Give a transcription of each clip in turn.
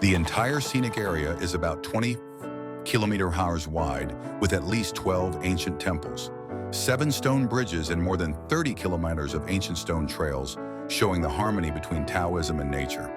The entire scenic area is about 20 kilometer-hours wide, with at least 12 ancient temples, 7 stone bridges, and more than 30 kilometers of ancient stone trails, showing the harmony between Taoism and nature.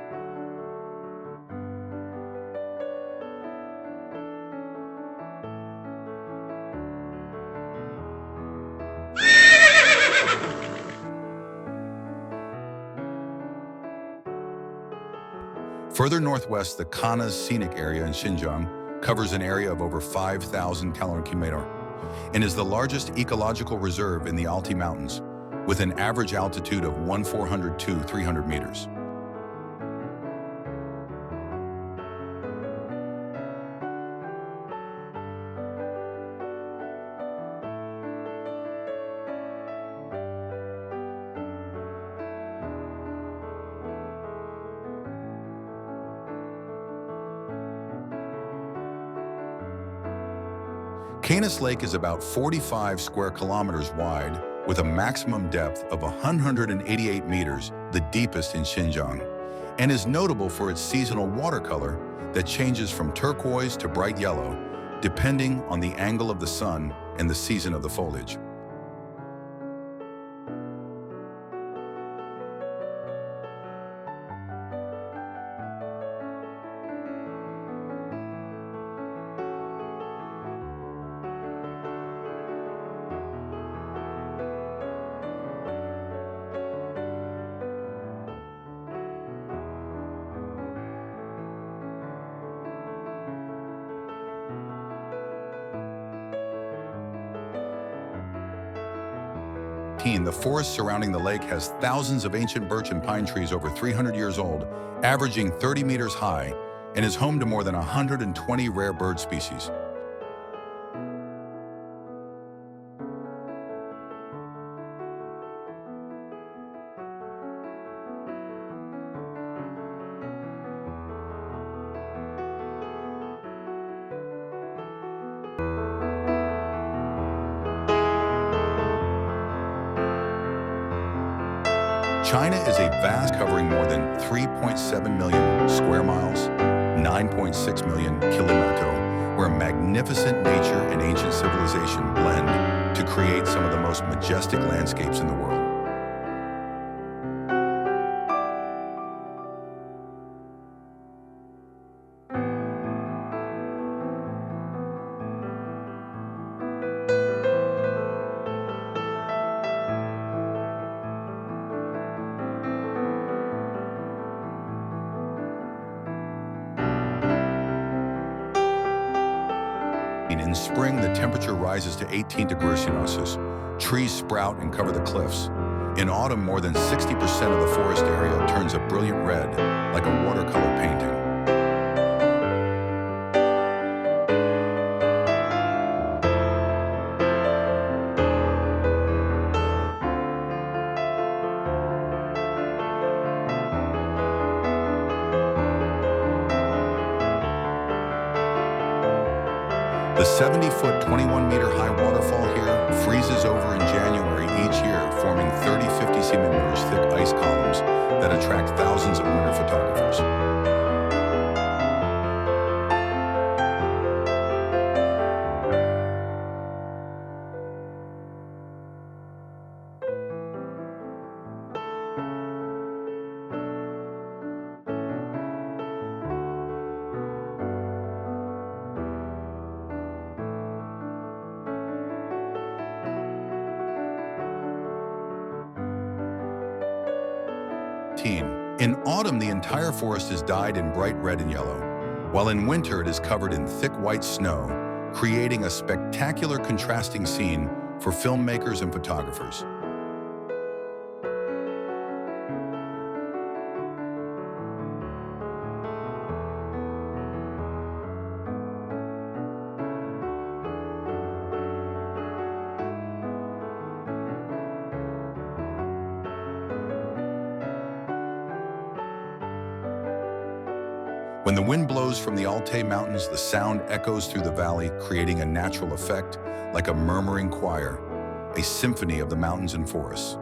Further northwest, the Kanas Scenic Area in Xinjiang covers an area of over 5,000 km and is the largest ecological reserve in the Altai Mountains, with an average altitude of 1,400 to 300 meters. Canis Lake is about 45 square kilometers wide, with a maximum depth of 188 meters, the deepest in Xinjiang, and is notable for its seasonal watercolor that changes from turquoise to bright yellow, depending on the angle of the sun and the season of the foliage. The forest surrounding the lake has thousands of ancient birch and pine trees over 300 years old, averaging 30 meters high, and is home to more than 120 rare bird species. China is a vast covering more than 3.7 million square miles, 9.6 million kilometers, where magnificent nature and ancient civilization blend to create some of the most majestic landscapes in the world. In spring, the temperature rises to 18 degrees Celsius. Trees sprout and cover the cliffs. In autumn, more than 60% of the forest area turns a brilliant red, like a watercolor painting. The 70-foot, 21-meter-high waterfall here freezes over in January each year, forming 50 centimeters thick ice columns that attract thousands of winter photographers. In autumn, the entire forest is dyed in bright red and yellow, while in winter it is covered in thick white snow, creating a spectacular contrasting scene for filmmakers and photographers. When the wind blows from the Altai Mountains, the sound echoes through the valley, creating a natural effect like a murmuring choir, a symphony of the mountains and forests.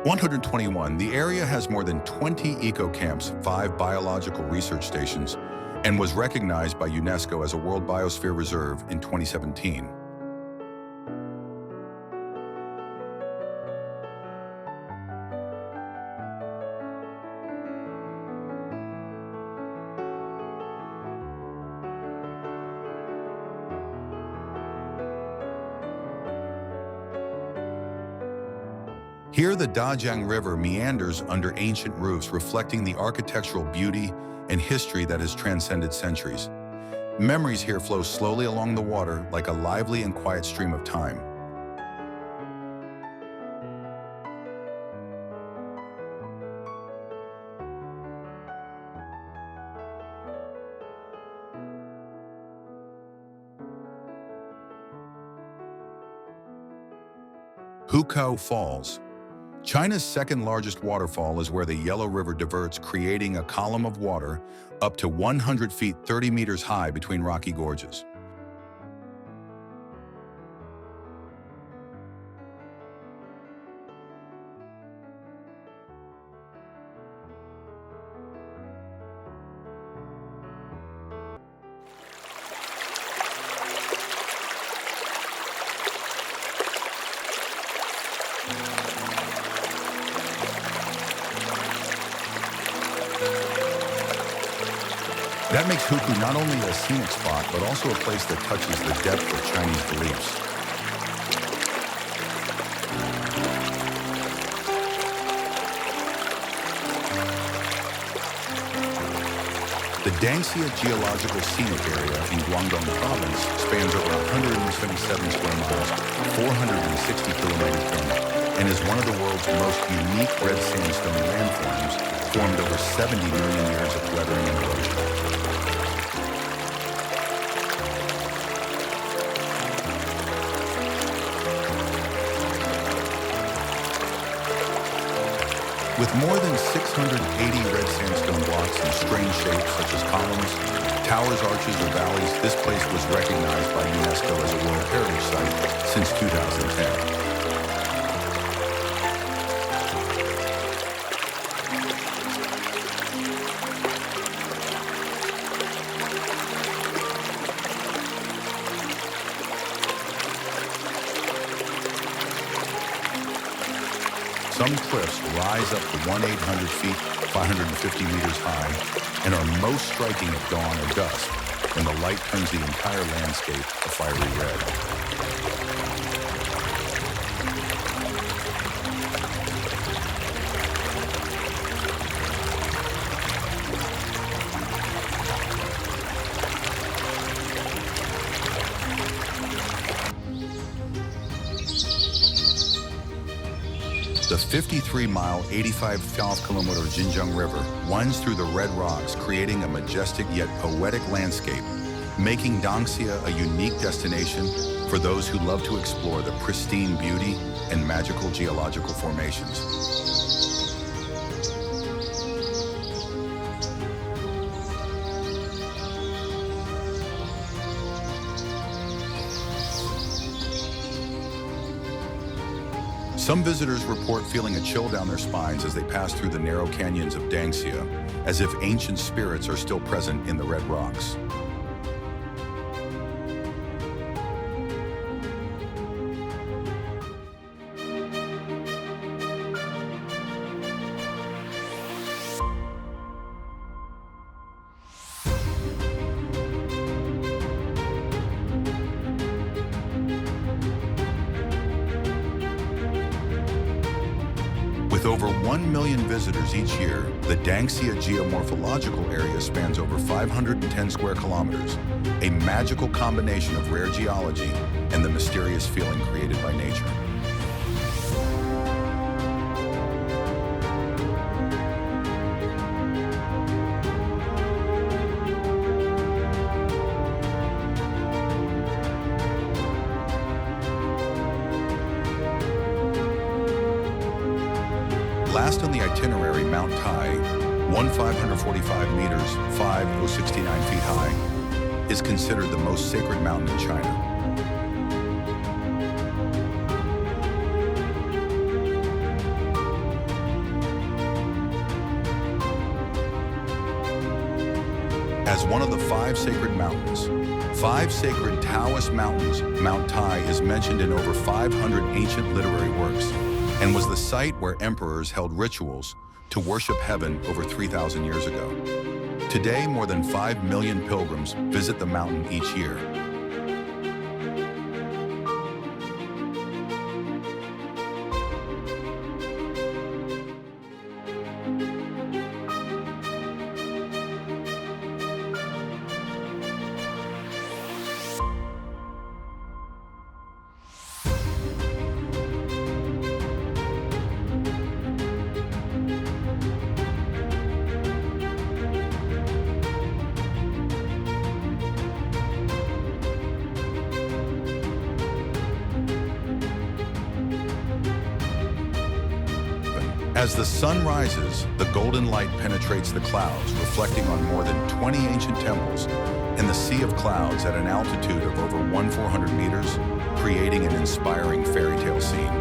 121. The area has more than 20 eco-camps, 5 biological research stations, and was recognized by UNESCO as a World Biosphere Reserve in 2017. Here, the Dajiang River meanders under ancient roofs, reflecting the architectural beauty and history that has transcended centuries. Memories here flow slowly along the water like a lively and quiet stream of time. Hukao Falls. China's second-largest waterfall is where the Yellow River diverts, creating a column of water up to 100 feet 30 meters high between rocky gorges. That makes Huku not only a scenic spot, but also a place that touches the depth of Chinese beliefs. The Dangxia Geological Scenic Area in Guangdong Province spans over 177 square miles, 460 kilometers long, and is one of the world's most unique red sandstone landforms, formed over 70 million years of weathering and erosion. With more than 680 red sandstone blocks in strange shapes such as columns, towers, arches, or valleys, this place was recognized by UNESCO as a World Heritage Site since 2010. Some cliffs rise up to 1,800 feet, 550 meters high, and are most striking at dawn or dusk, when the light turns the entire landscape a fiery red. The 53-mile, 85-kilometer Xinjiang River winds through the red rocks, creating a majestic yet poetic landscape, making Dangxia a unique destination for those who love to explore the pristine beauty and magical geological formations. Some visitors report feeling a chill down their spines as they pass through the narrow canyons of Dangxia, as if ancient spirits are still present in the red rocks. With over 1 million visitors each year, the Dangxia geomorphological area spans over 510 square kilometers, a magical combination of rare geology and the mysterious feeling created by nature. Last on the itinerary, Mount Tai, 1,545 meters, 5,069 feet high, is considered the most sacred mountain in China. as one of the five sacred mountains. Five sacred Taoist mountains, Mount Tai is mentioned in over 500 ancient literary works and was the site where emperors held rituals to worship heaven over 3,000 years ago. Today, more than 5 million pilgrims visit the mountain each year. As the sun rises, the golden light penetrates the clouds, reflecting on more than 20 ancient temples in the sea of clouds at an altitude of over 1,400 meters, creating an inspiring fairy tale scene.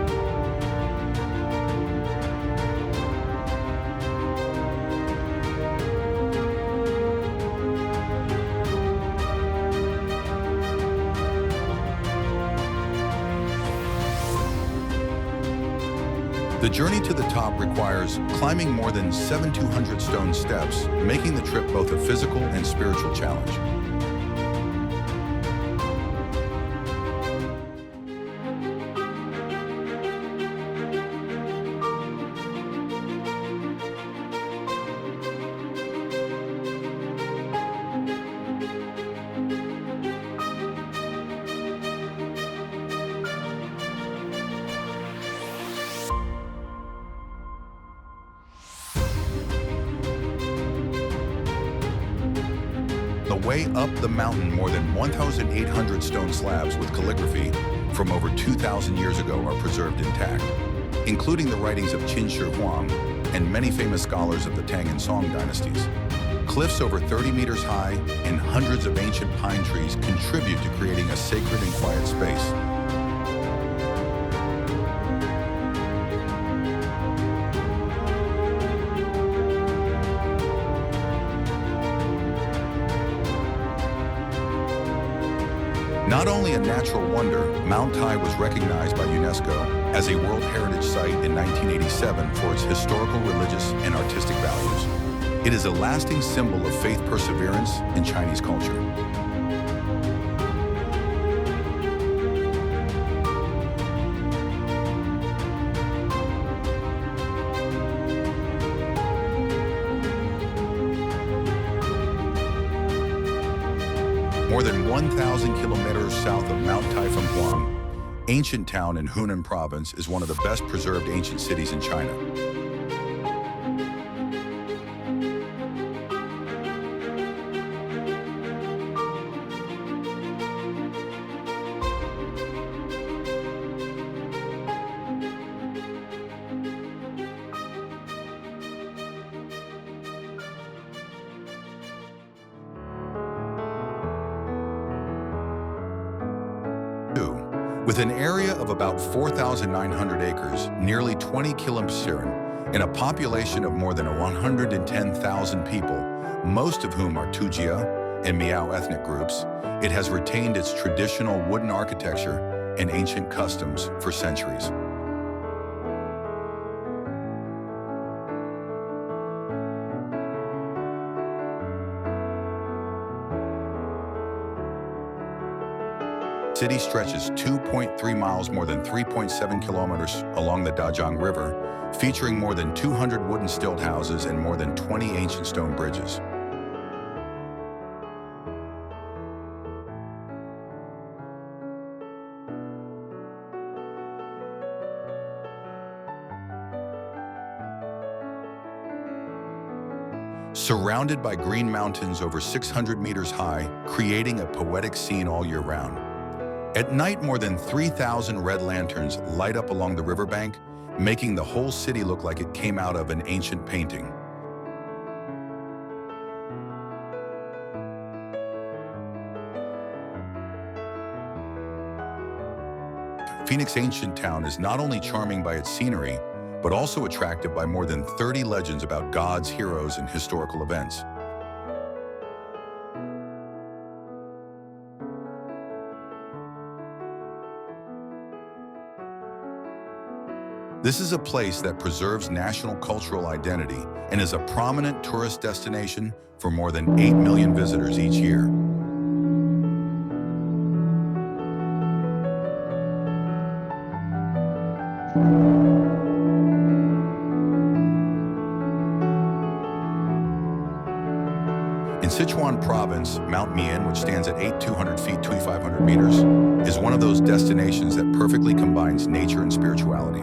The journey to the top requires climbing more than 7,200 stone steps, making the trip both a physical and spiritual challenge. The way up the mountain, more than 1,800 stone slabs with calligraphy from over 2,000 years ago are preserved intact, including the writings of Qin Shi Huang and many famous scholars of the Tang and Song dynasties. Cliffs over 30 meters high and hundreds of ancient pine trees contribute to creating a sacred and quiet space. Not only a natural wonder, Mount Tai was recognized by UNESCO as a World Heritage Site in 1987 for its historical, religious, and artistic values. It is a lasting symbol of faith perseverance in Chinese culture. More than 1,000 kilometers south of Mount Tai from Guam, ancient town in Hunan province is one of the best preserved ancient cities in China. With an area of about 4,900 acres, nearly 20 kilometers, and a population of more than 110,000 people, most of whom are Tujia and Miao ethnic groups, it has retained its traditional wooden architecture and ancient customs for centuries. The city stretches 2.3 miles, more than 3.7 kilometers along the Dajiang River, featuring more than 200 wooden stilt houses and more than 20 ancient stone bridges. Surrounded by green mountains over 600 meters high, creating a poetic scene all year round. At night, more than 3,000 red lanterns light up along the riverbank, making the whole city look like it came out of an ancient painting. Phoenix Ancient Town is not only charming by its scenery, but also attractive by more than 30 legends about gods, heroes, and historical events. This is a place that preserves national cultural identity and is a prominent tourist destination for more than 8 million visitors each year. In Sichuan province, Mount Mian, which stands at 8,200 feet, 2,500 meters, is one of those destinations that perfectly combines nature and spirituality.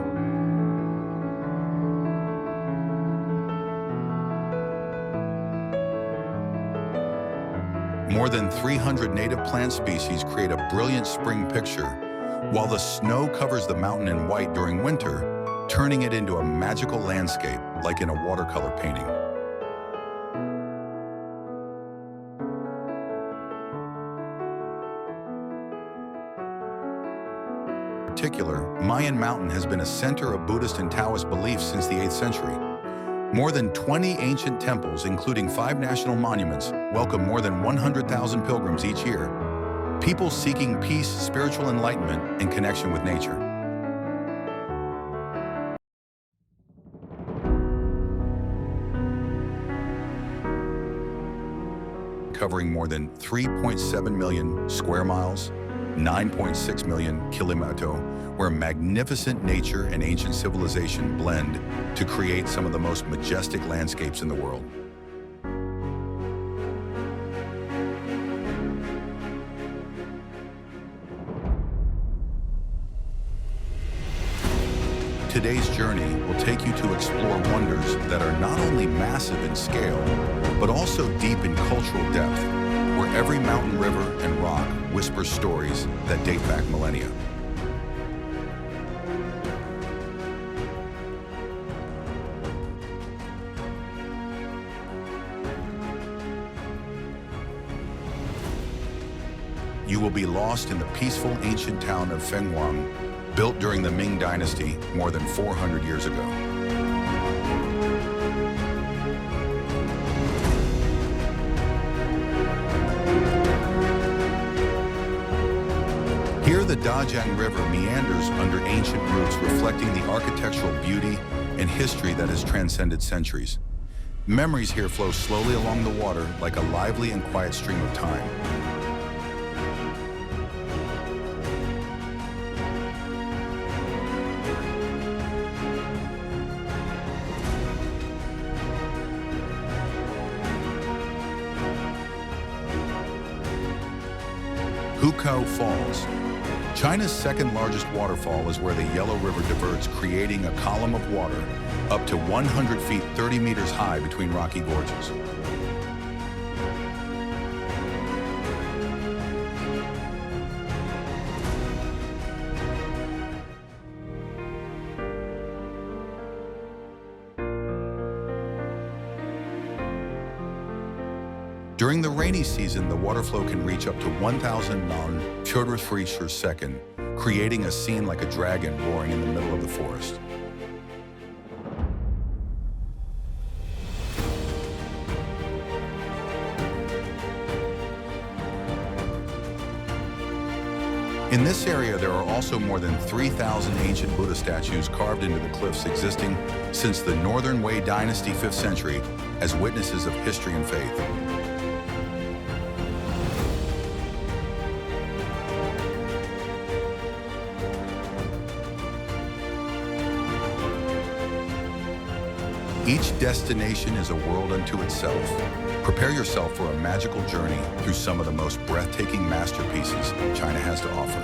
More than 300 native plant species create a brilliant spring picture, while the snow covers the mountain in white during winter, turning it into a magical landscape like in a watercolor painting. In particular, Mayan Mountain has been a center of Buddhist and Taoist beliefs since the 8th century. More than 20 ancient temples, including 5 national monuments, welcome more than 100,000 pilgrims each year. People seeking peace, spiritual enlightenment, and connection with nature. Covering more than 3.7 million square miles, 9.6 million kilometers, where magnificent nature and ancient civilization blend to create some of the most majestic landscapes in the world. Today's journey will take you to explore wonders that are not only massive in scale, but also deep in cultural depth, where every mountain, river, and rock whispers stories that date back millennia. You will be lost in the peaceful ancient town of Fenghuang, built during the Ming Dynasty more than 400 years ago. Here, the Dajiang River meanders under ancient routes, reflecting the architectural beauty and history that has transcended centuries. Memories here flow slowly along the water like a lively and quiet stream of time. Hukou Falls. China's second largest waterfall is where the Yellow River diverts, creating a column of water up to 100 feet 30 meters high between rocky gorges. During the rainy season, the water flow can reach up to 1,000 cubic feet per second, creating a scene like a dragon roaring in the middle of the forest. In this area, there are also more than 3,000 ancient Buddha statues carved into the cliffs, existing since the Northern Wei Dynasty 5th century as witnesses of history and faith. Each destination is a world unto itself. Prepare yourself for a magical journey through some of the most breathtaking masterpieces China has to offer.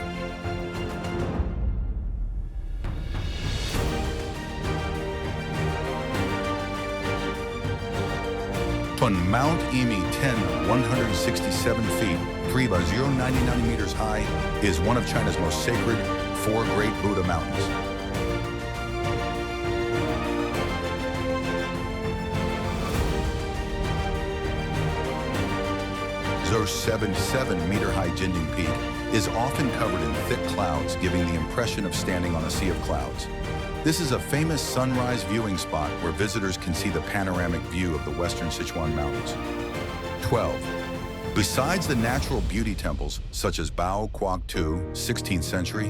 On Mount Emi, 167 feet, 3,099 meters high, is one of China's most sacred 4 great Buddha mountains. Zhou's 77-meter-high Jinding Peak is often covered in thick clouds, giving the impression of standing on a sea of clouds. This is a famous sunrise viewing spot where visitors can see the panoramic view of the western Sichuan Mountains. 12. Besides the natural beauty temples, such as Bao Kuok II, 16th century,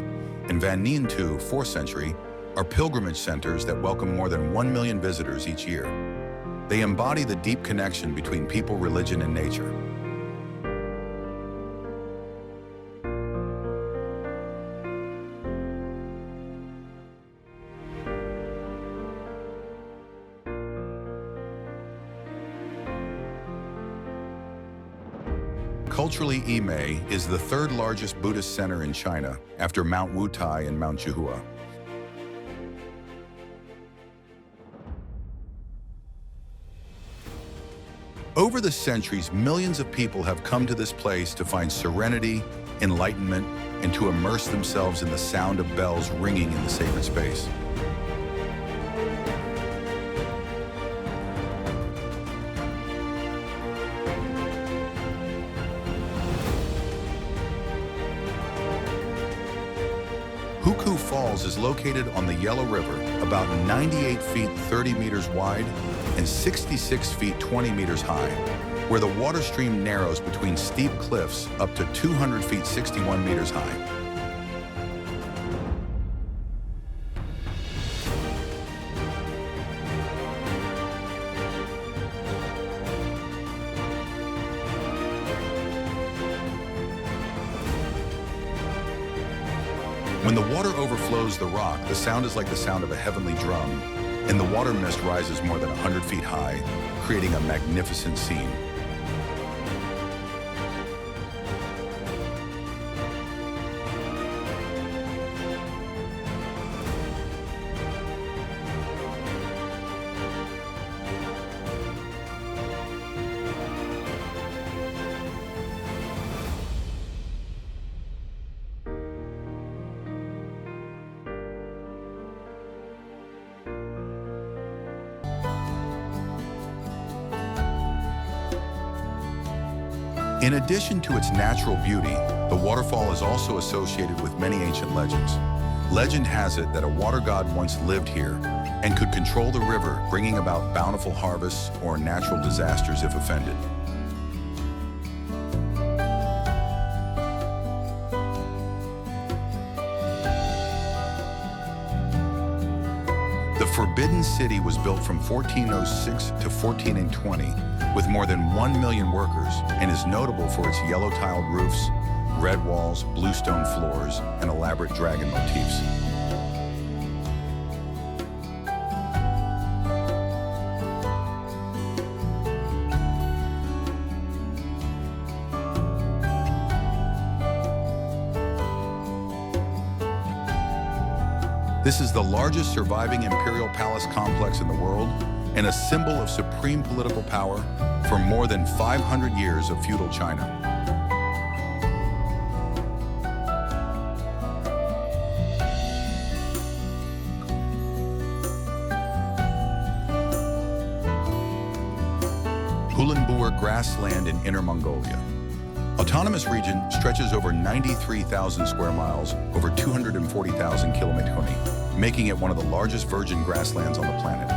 and Van Nien II, 4th century, are pilgrimage centers that welcome more than 1 million visitors each year. They embody the deep connection between people, religion, and nature. Culturally, Yimei is the third largest Buddhist center in China after Mount Wutai and Mount Zhuhua. Over the centuries, millions of people have come to this place to find serenity, enlightenment, and to immerse themselves in the sound of bells ringing in the sacred space. Hukou Falls is located on the Yellow River, about 98 feet 30 meters wide and 66 feet 20 meters high, where the water stream narrows between steep cliffs up to 200 feet 61 meters high. When the water overflows the rock, the sound is like the sound of a heavenly drum, and the water mist rises more than 100 feet high, creating a magnificent scene. In addition to its natural beauty, the waterfall is also associated with many ancient legends. Legend has it that a water god once lived here and could control the river, bringing about bountiful harvests or natural disasters if offended. The Forbidden City was built from 1406 to 1420 with more than 1 million workers and is notable for its yellow-tiled roofs, red walls, blue stone floors, and elaborate dragon motifs. This is the largest surviving imperial palace complex in the world and a symbol of supreme political power for more than 500 years of feudal China. Ulaanbaatar grassland in Inner Mongolia. Autonomous region stretches over 93,000 square miles, over 240,000 kilometers, making it one of the largest virgin grasslands on the planet.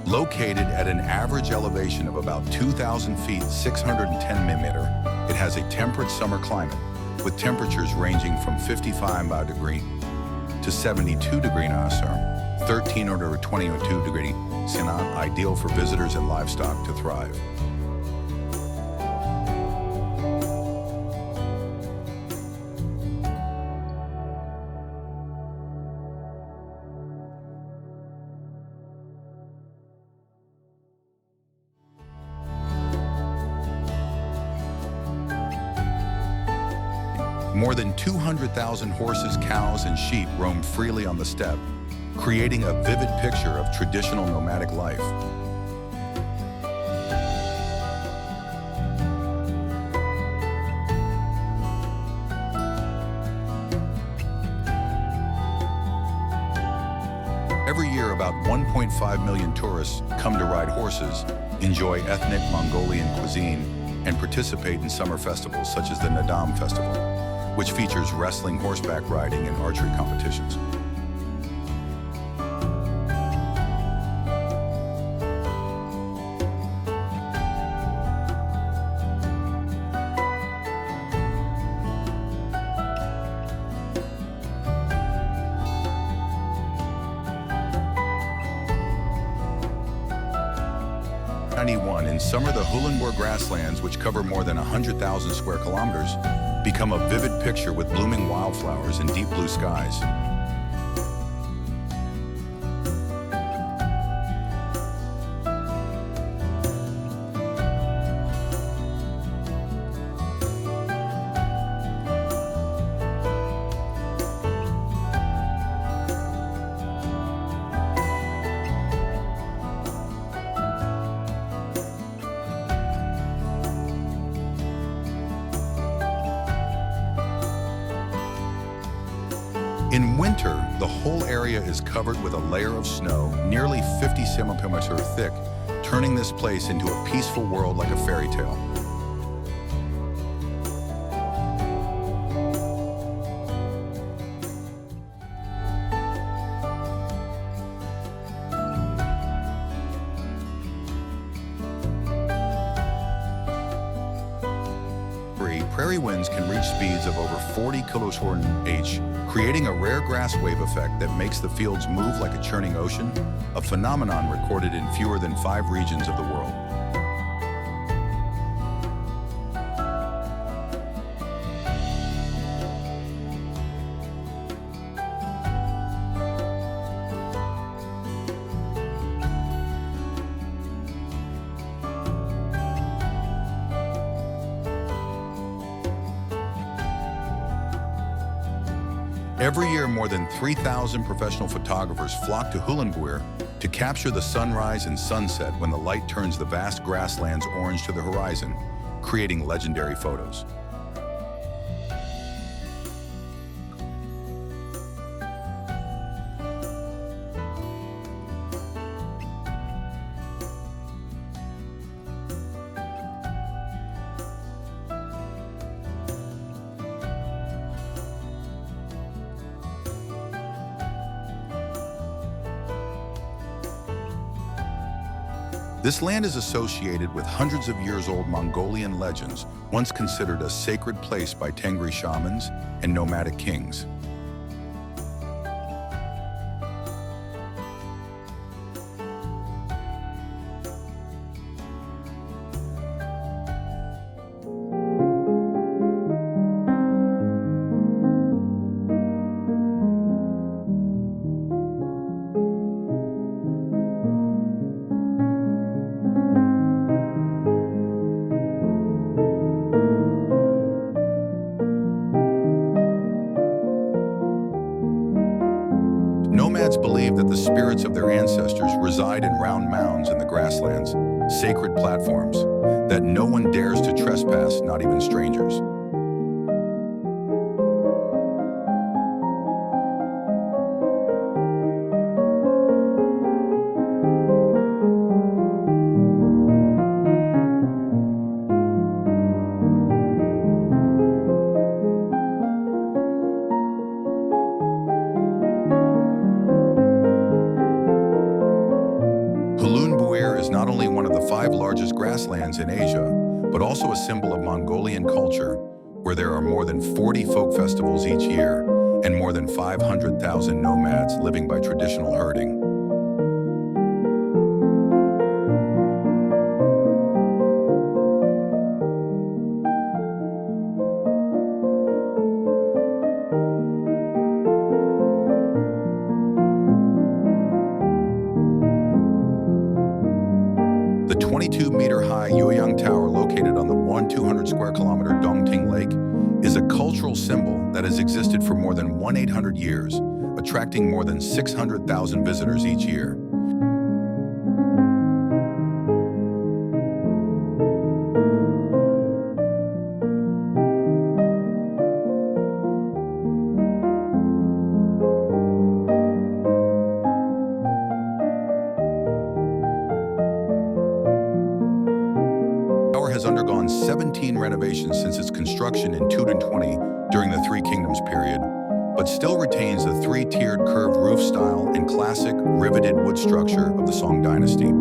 Located at an average elevation of about 2,000 feet, 610 millimeters, it has a temperate summer climate, with temperatures ranging from 55 degrees to 72 degrees Celsius, 13 or 22 degrees Celsius, ideal for visitors and livestock to thrive. More than 200,000 horses, cows, and sheep roam freely on the steppe, creating a vivid picture of traditional nomadic life. Every year, about 1.5 million tourists come to ride horses, enjoy ethnic Mongolian cuisine, and participate in summer festivals such as the Nadam Festival, which features wrestling, horseback riding, and archery competitions. 1991, in summer, the Hulenboer grasslands, which cover more than 100,000 square kilometers, become a vivid picture with blooming wildflowers and deep blue skies. In winter, the whole area is covered with a layer of snow, nearly 50 centimeters thick, turning this place into a peaceful world like a fairy tale. Prairie winds can reach speeds of over 40 km/h, creating a rare grass wave effect that makes the fields move like a churning ocean, a phenomenon recorded in fewer than 5 regions of the world. Every year, more than 3,000 professional photographers flock to Hulenboer to capture the sunrise and sunset when the light turns the vast grasslands orange to the horizon, creating legendary photos. This land is associated with hundreds of years old Mongolian legends, once considered a sacred place by Tengri shamans and nomadic kings. Nomads believe that the spirits of their ancestors reside in round mounds in the grasslands, sacred platforms, that no one dares to trespass, not even strangers. Hulenboer is not only one of the 5 largest grasslands in Asia, but also a symbol of Mongolian culture, where there are more than 40 folk festivals each year and more than 500,000 nomads living by traditional herding. The 22-meter-high Yueyang Tower, located on the 200 square kilometer Dongting Lake, is a cultural symbol that has existed for more than 1,800 years, attracting more than 600,000 visitors each year. Has undergone 17 renovations since its construction in 2020 during the Three Kingdoms period, but still retains the 3-tiered curved roof style and classic riveted wood structure of the Song dynasty.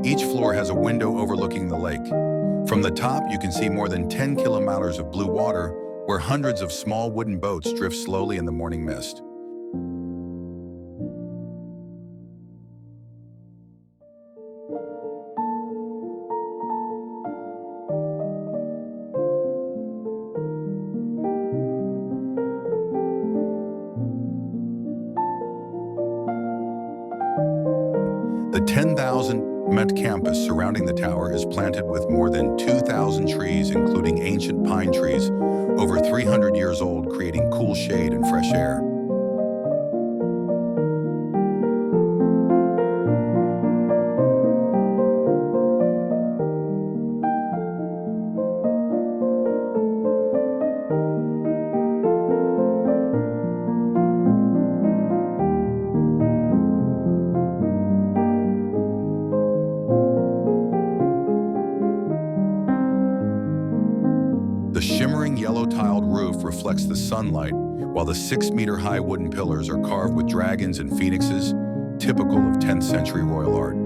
Each floor has a window overlooking the lake, From the top, you can see more than 10 kilometers of blue water, where hundreds of small wooden boats drift slowly in the morning mist. The 10,000-Met campus surrounding the tower is planted with more than 2,000 trees, including ancient pine trees, over 300 years old, creating cool shade and fresh air. The shimmering yellow-tiled roof reflects the sunlight, while the 6-meter-high wooden pillars are carved with dragons and phoenixes, typical of 10th century royal art.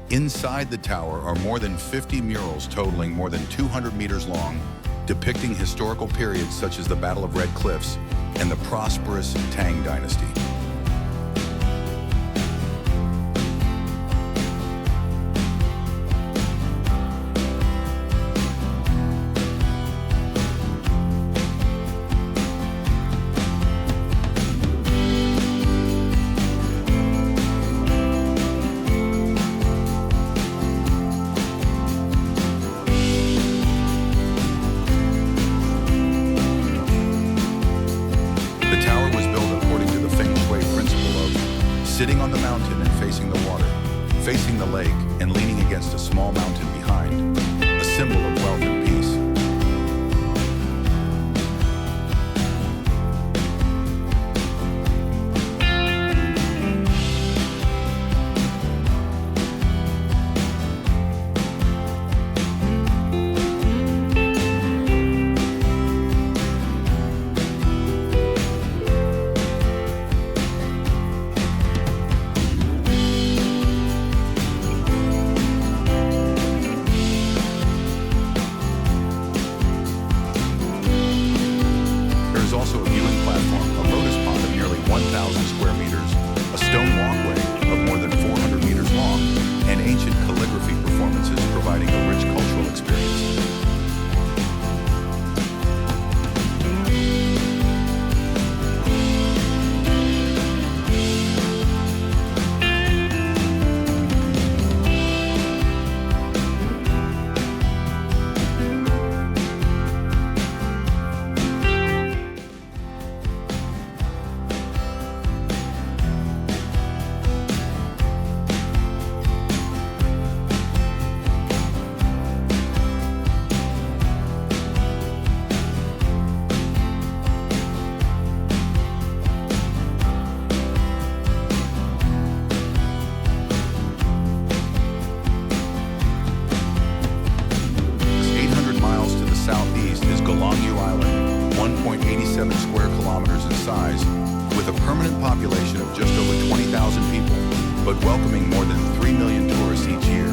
Inside the tower are more than 50 murals totaling more than 200 meters long, depicting historical periods such as the Battle of Red Cliffs and the prosperous Tang Dynasty. Sitting on the mountain and facing the water, facing the lake and leaning against a small mountain behind, a symbol of wealth and peace. Also a viewing platform, a lotus pond of nearly 1,000 square meters, a stone walkway of more than 400 meters long, and ancient calligraphy performances providing a rich cultural experience. Southeast is Golongu Island, 1.87 square kilometers in size, with a permanent population of just over 20,000 people, but welcoming more than 3 million tourists each year.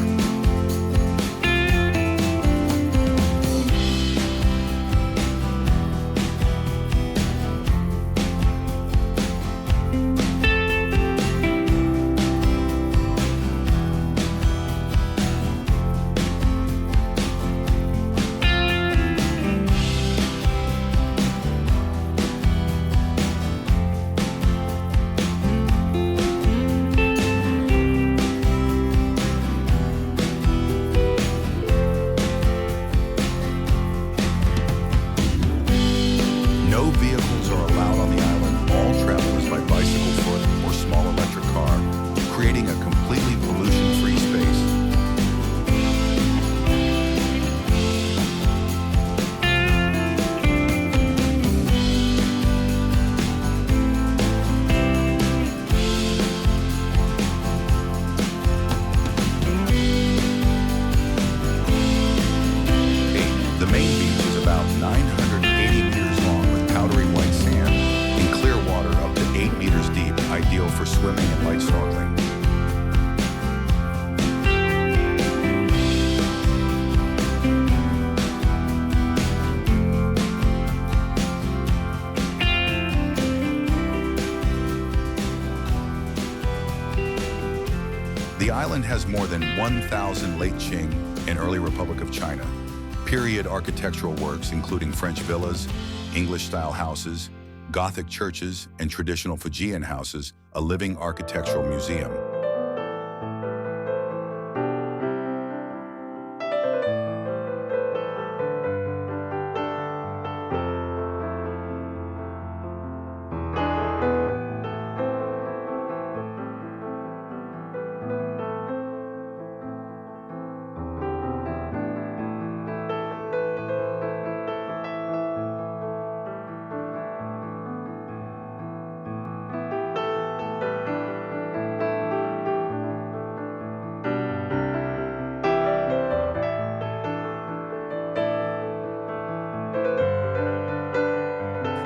swimming and light snorkeling. The island has more than 1,000 late Qing and early Republic of China period architectural works, including French villas, English-style houses, Gothic churches, and traditional Fijian houses, a living architectural museum.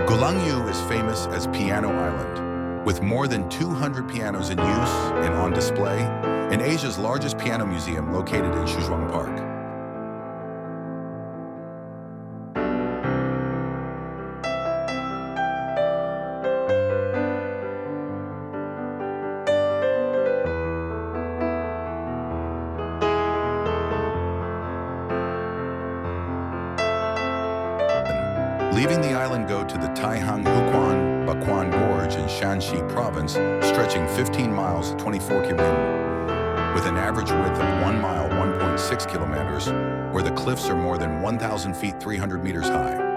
Gulangyu is famous as Piano Island, with more than 200 pianos in use and on display, and Asia's largest piano museum located in Shuzhuang Park. Leaving the island, go to the Taihang-Huquan-Baquan Gorge in Shanxi Province, stretching 15 miles, 24 kilometers, with an average width of 1 mile, 1.6 kilometers, where the cliffs are more than 1,000 feet, 300 meters high.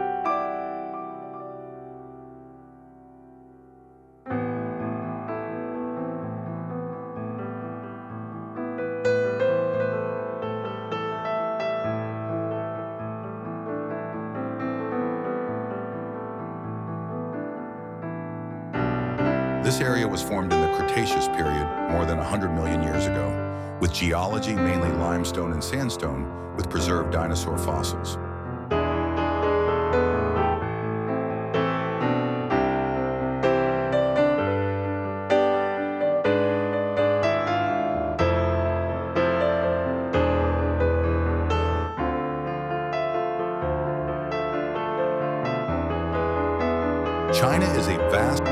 This area was formed in the Cretaceous period, more than 100 million years ago, with geology mainly limestone and sandstone, with preserved dinosaur fossils. China is a vast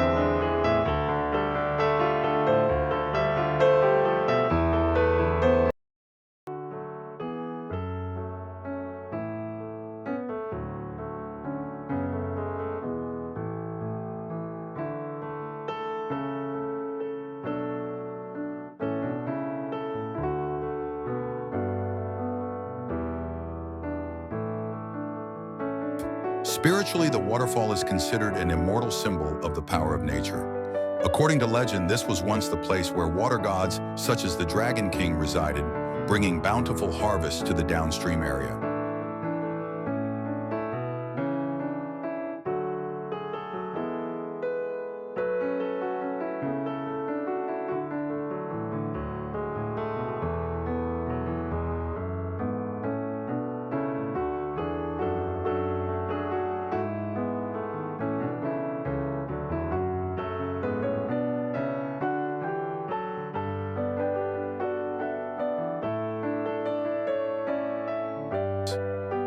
Spiritually, the waterfall is considered an immortal symbol of the power of nature. According to legend, this was once the place where water gods, such as the Dragon King, resided, bringing bountiful harvests to the downstream area.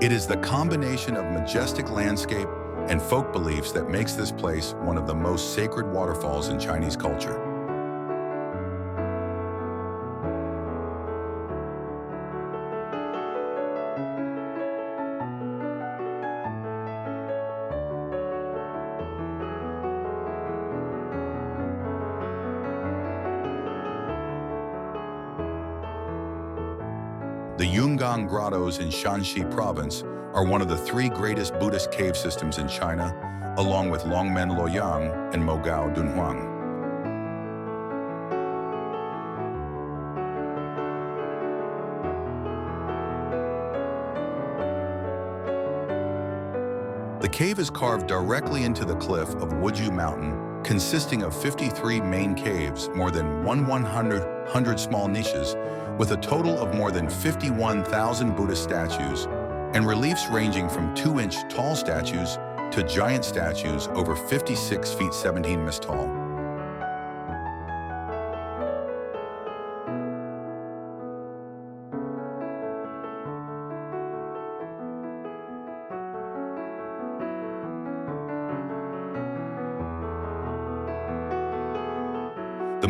It is the combination of majestic landscape and folk beliefs that makes this place one of the most sacred waterfalls in Chinese culture. The Yungang Grottos in Shanxi Province are one of the 3 greatest Buddhist cave systems in China, along with Longmen Luoyang and Mogao Dunhuang. The cave is carved directly into the cliff of Wuju Mountain, consisting of 53 main caves, more than 100 small niches, with a total of more than 51,000 Buddhist statues, and reliefs ranging from 2-inch tall statues to giant statues over 56 feet 17 meters tall.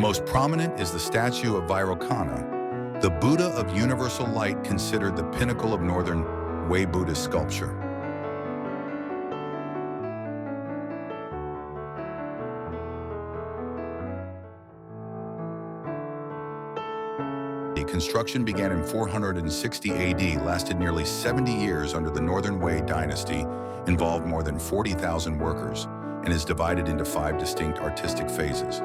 most prominent is the statue of Vairocana, the Buddha of universal light, considered the pinnacle of northern Wei Buddhist sculpture. Construction began in 460 AD, lasted nearly 70 years under the Northern Wei dynasty, involved more than 40,000 workers, and is divided into 5 distinct artistic phases.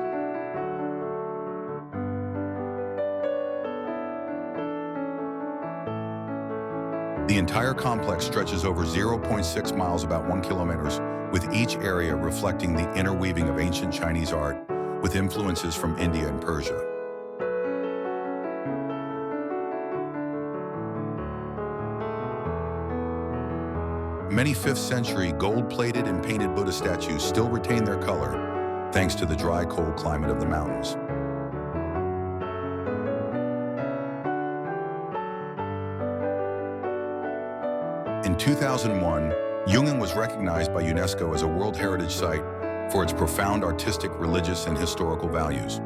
The entire complex stretches over 0.6 miles, about 1 kilometer, with each area reflecting the interweaving of ancient Chinese art with influences from India and Persia. Many 5th century gold-plated and painted Buddha statues still retain their color, thanks to the dry, cold climate of the mountains. In 2001, Yunnan was recognized by UNESCO as a World Heritage Site for its profound artistic, religious, and historical values.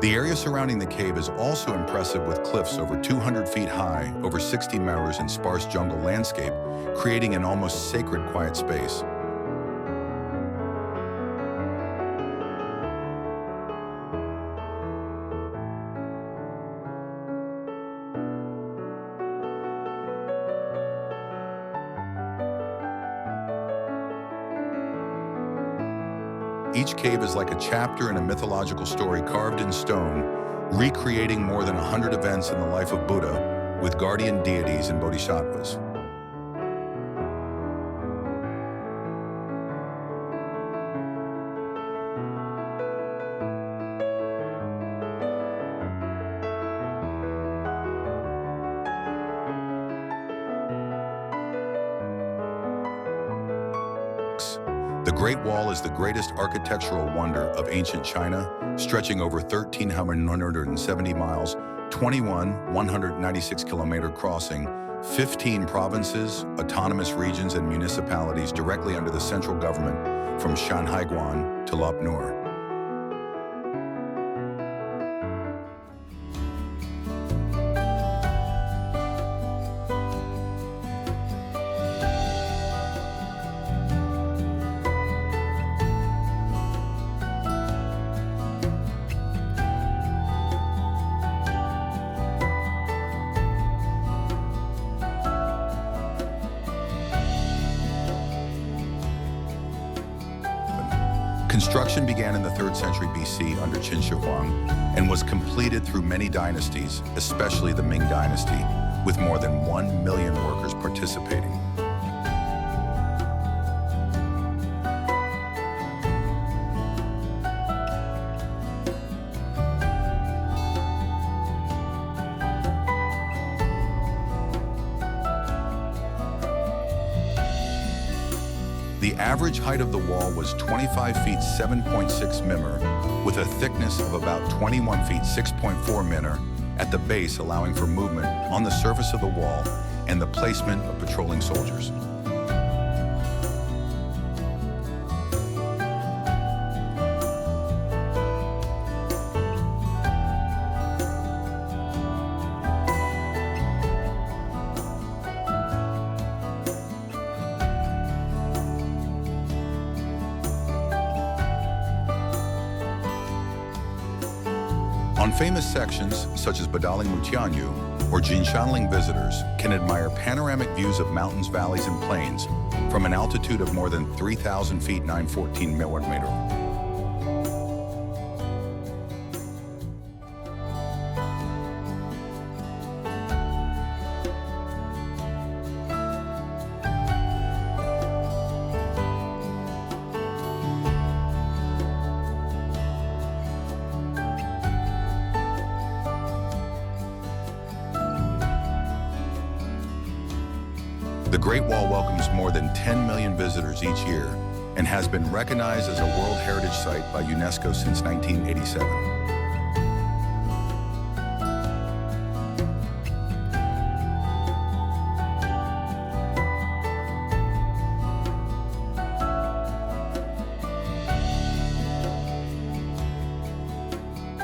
The area surrounding the cave is also impressive, with cliffs over 200 feet high, over 60 meters, and sparse jungle landscape, creating an almost sacred quiet space. Each cave is like a chapter in a mythological story carved in stone, recreating more than 100 events in the life of Buddha, with guardian deities and bodhisattvas. The Great Wall is the greatest architectural wonder of ancient China, stretching over 1,370 miles, 196-kilometer crossing, 15 provinces, autonomous regions, and municipalities directly under the central government, from Shanhaiguan to Lop Nur. Construction began in the 3rd century BC under Qin Shi Huang and was completed through many dynasties, especially the Ming Dynasty, with more than 1 million workers participating. The average height of the wall was 25 feet 7.6 mm, with a thickness of about 21 feet 6.4 mm at the base, allowing for movement on the surface of the wall and the placement of patrolling soldiers. On famous sections, such as Badaling Mutianyu or Jinshanling, visitors can admire panoramic views of mountains, valleys, and plains from an altitude of more than 3,000 feet 914 millimeters. The Great Wall welcomes more than 10 million visitors each year and has been recognized as a World Heritage Site by UNESCO since 1987.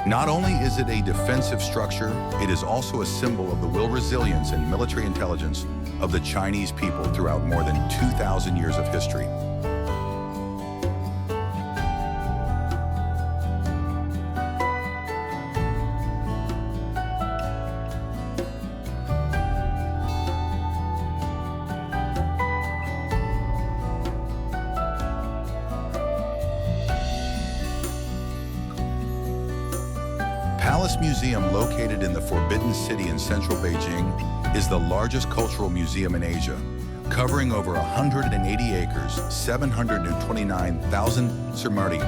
Not only is it a defensive structure, it is also a symbol of the will, resilience, and military intelligence of the Chinese people throughout more than 2,000 years of history. Palace Museum, located in the Forbidden City in central Beijing, is the largest cultural museum in Asia, covering over 180 acres, 729,000 square meters,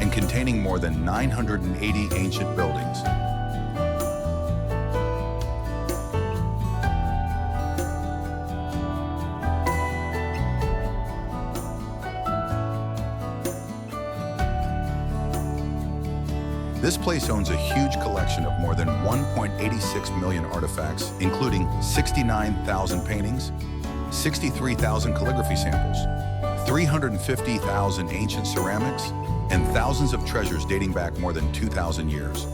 and containing more than 980 ancient buildings. This place owns a huge collection of more than 1.86 million artifacts, including 69,000 paintings, 63,000 calligraphy samples, 350,000 ancient ceramics, and thousands of treasures dating back more than 2,000 years.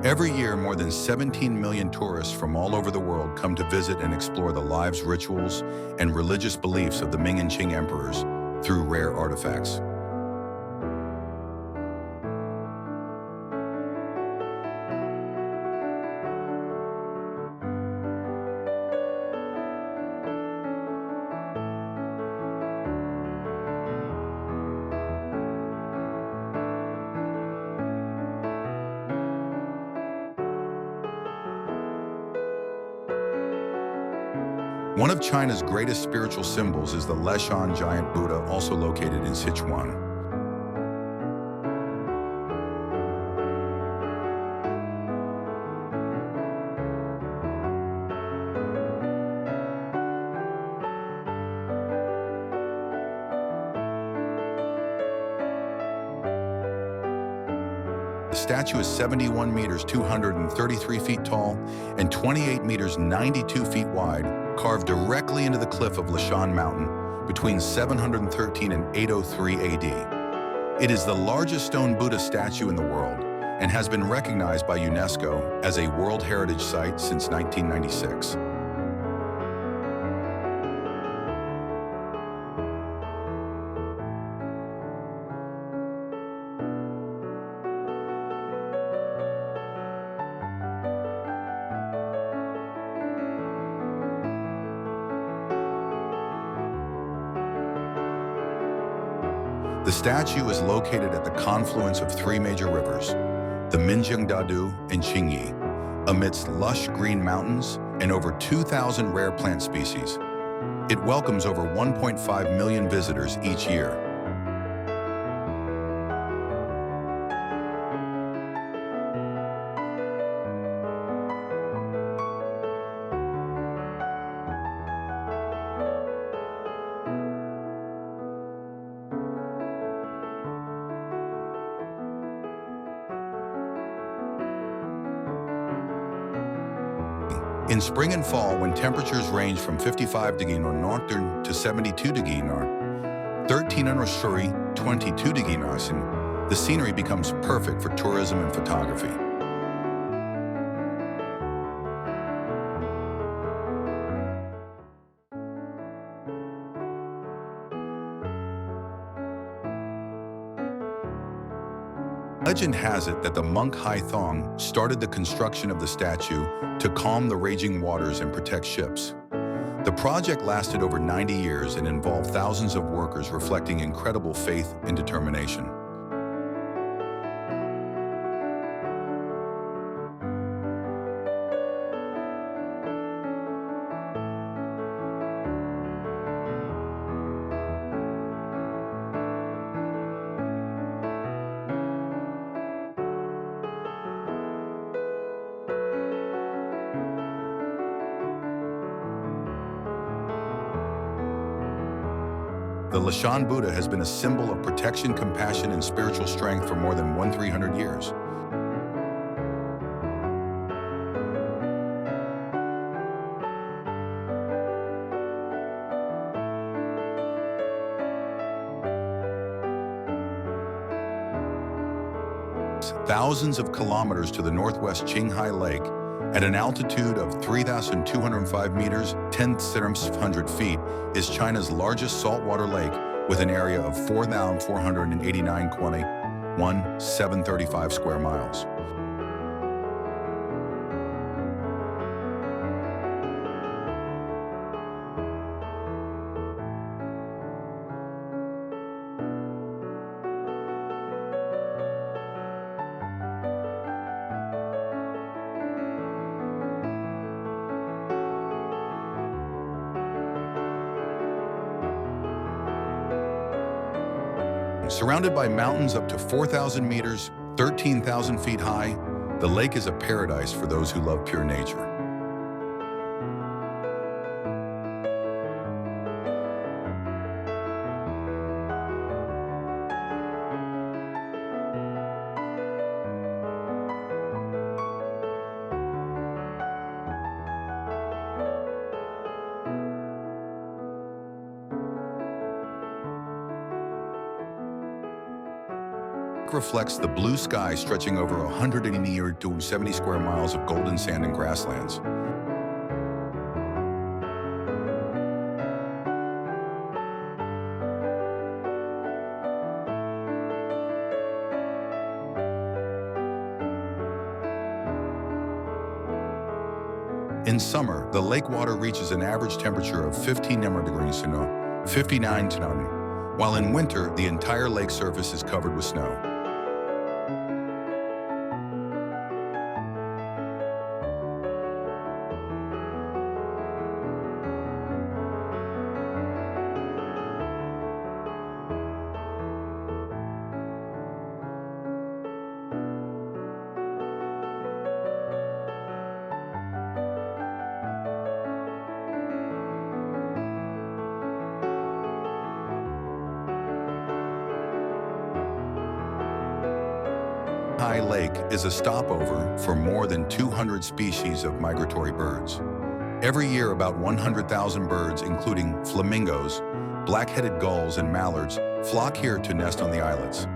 Every year, more than 17 million tourists from all over the world come to visit and explore the lives, rituals, and religious beliefs of the Ming and Qing emperors through rare artifacts. One of China's greatest spiritual symbols is the Leshan giant Buddha, also located in Sichuan. The statue is 71 meters, 233 feet tall, and 28 meters, 92 feet wide, carved directly into the cliff of Leshan Mountain between 713 and 803 AD. It is the largest stone Buddha statue in the world and has been recognized by UNESCO as a World Heritage Site since 1996. The statue is located at the confluence of three major rivers, the Minjiang-Dadu and Qingyi, amidst lush green mountains and over 2,000 rare plant species. It welcomes over 1.5 million visitors each year. In spring and fall, when temperatures range from 55 degrees northern to 72 degrees north, 13 Suri, 22 degrees north, the scenery becomes perfect for tourism and photography. Legend has it that the monk Haithong started the construction of the statue to calm the raging waters and protect ships. The project lasted over 90 years and involved thousands of workers, reflecting incredible faith and determination. The Leshan Buddha has been a symbol of protection, compassion, and spiritual strength for more than 300 years. stretches thousands of kilometers to the northwest Qinghai Lake at an altitude of 3,205 meters, 10,700 feet, is China's largest saltwater lake with an area of 4,489.735 square miles. Surrounded by mountains up to 4,000 meters, 13,000 feet high, the lake is a paradise for those who love pure nature. Reflects the blue sky stretching over 180 to 70 square miles of golden sand and grasslands. In summer, the lake water reaches an average temperature of 15 degrees Celsius, 59 degrees, while in winter, the entire lake surface is covered with snow. Qinghai Lake is a stopover for more than 200 species of migratory birds. Every year, about 100,000 birds, including flamingos, black-headed gulls, and mallards, flock here to nest on the islets,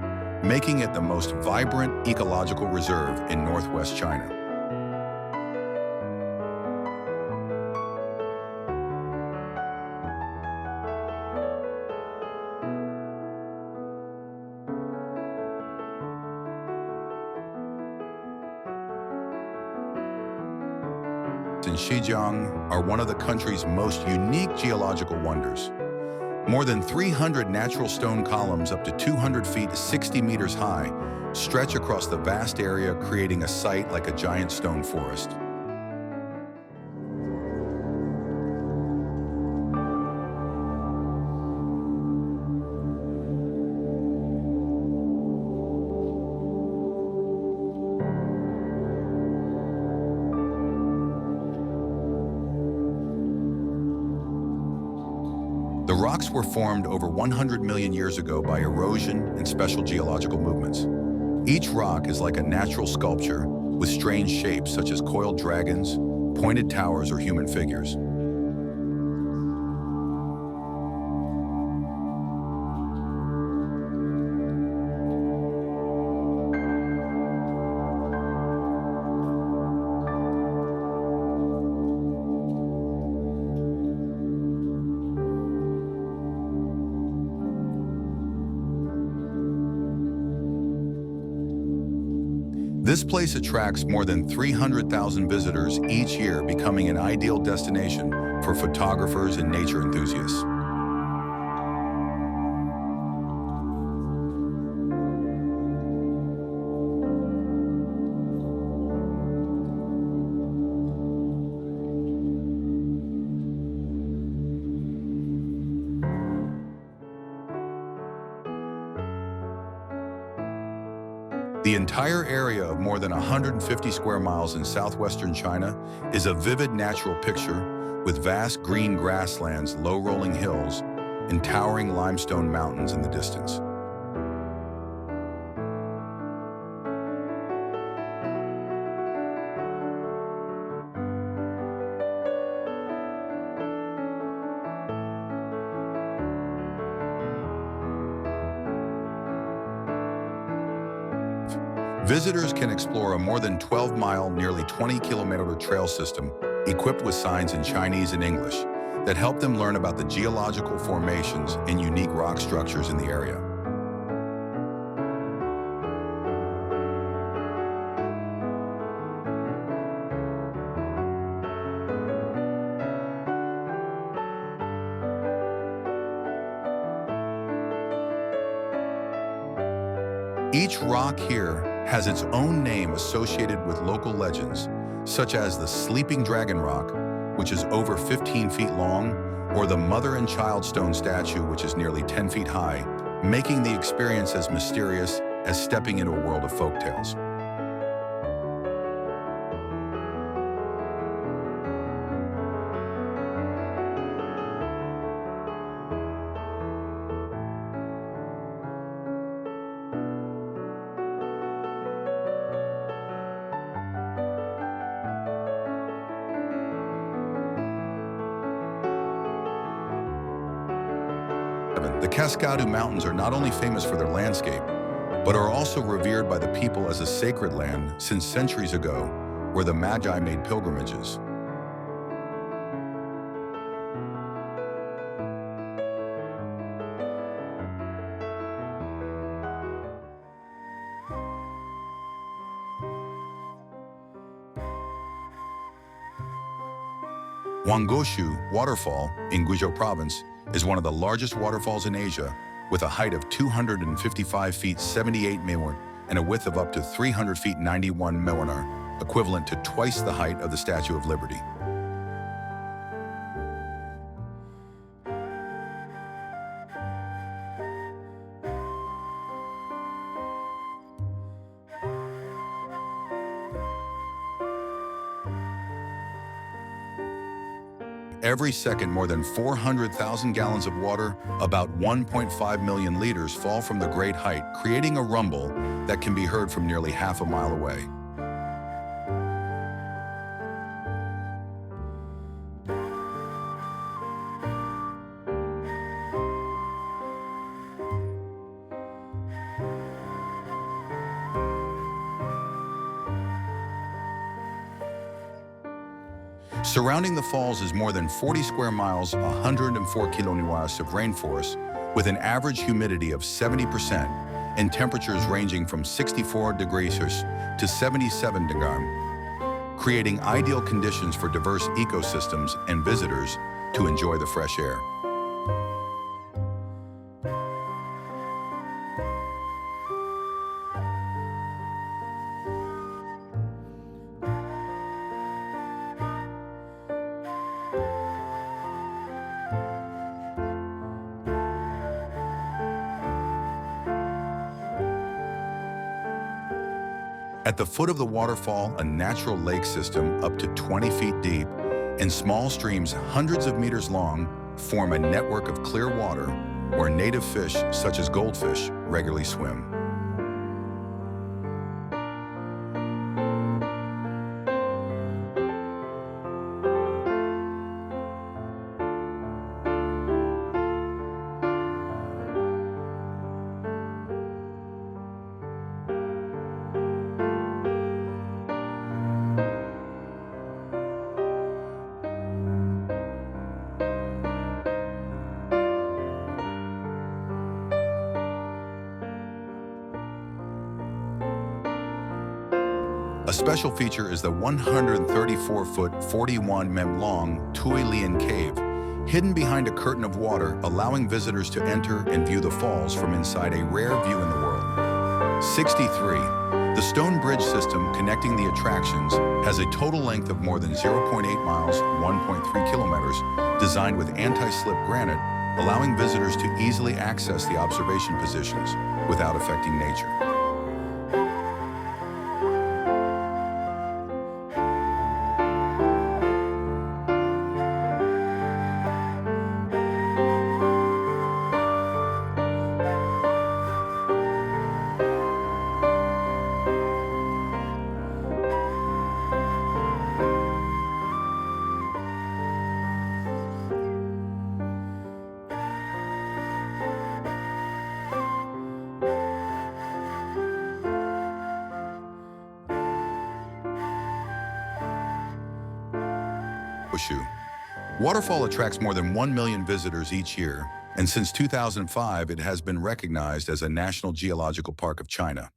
making it the most vibrant ecological reserve in northwest China. In Xinjiang are one of the country's most unique geological wonders. More than 300 natural stone columns up to 200 feet, 60 meters high, stretch across the vast area, creating a site like a giant stone forest. The rocks were formed over 100 million years ago by erosion and special geological movements. Each rock is like a natural sculpture with strange shapes such as coiled dragons, pointed towers, or human figures. This place attracts more than 300,000 visitors each year, becoming an ideal destination for photographers and nature enthusiasts. The entire area of more than 150 square miles in southwestern China is a vivid natural picture with vast green grasslands, low rolling hills, and towering limestone mountains in the distance. Visitors can explore a more than 12-mile, nearly 20-kilometer trail system equipped with signs in Chinese and English that help them learn about the geological formations and unique rock structures in the area. Each rock here has its own name associated with local legends, such as the Sleeping Dragon Rock, which is over 15 feet long, or the Mother and Child Stone statue, which is nearly 10 feet high, making the experience as mysterious as stepping into a world of folktales. The Cascadu Mountains are not only famous for their landscape, but are also revered by the people as a sacred land since centuries ago, where the Magi made pilgrimages. Huangoshu Waterfall in Guizhou Province is one of the largest waterfalls in Asia, with a height of 255 feet 78 meter and a width of up to 300 feet 91 meter, equivalent to twice the height of the Statue of Liberty. Every second, more than 400,000 gallons of water, about 1.5 million liters, fall from the great height, creating a rumble that can be heard from nearly half a mile away. Surrounding the falls is more than 40 square miles, 104 kilometers of rainforest, with an average humidity of 70% and temperatures ranging from 64 degrees to 77 degrees, creating ideal conditions for diverse ecosystems and visitors to enjoy the fresh air. At the foot of the waterfall, a natural lake system up to 20 feet deep and small streams hundreds of meters long form a network of clear water where native fish, such as goldfish, regularly swim. A special feature is the 134-foot, 41-meter long Tui Lian Cave, hidden behind a curtain of water, allowing visitors to enter and view the falls from inside a rare view in the world. 63. The stone bridge system connecting the attractions has a total length of more than 0.8 miles, 1.3 kilometers, designed with anti-slip granite, allowing visitors to easily access the observation positions without affecting nature. Waterfall Waterfall attracts more than 1 million visitors each year, and since 2005 it has been recognized as a National Geological Park of China.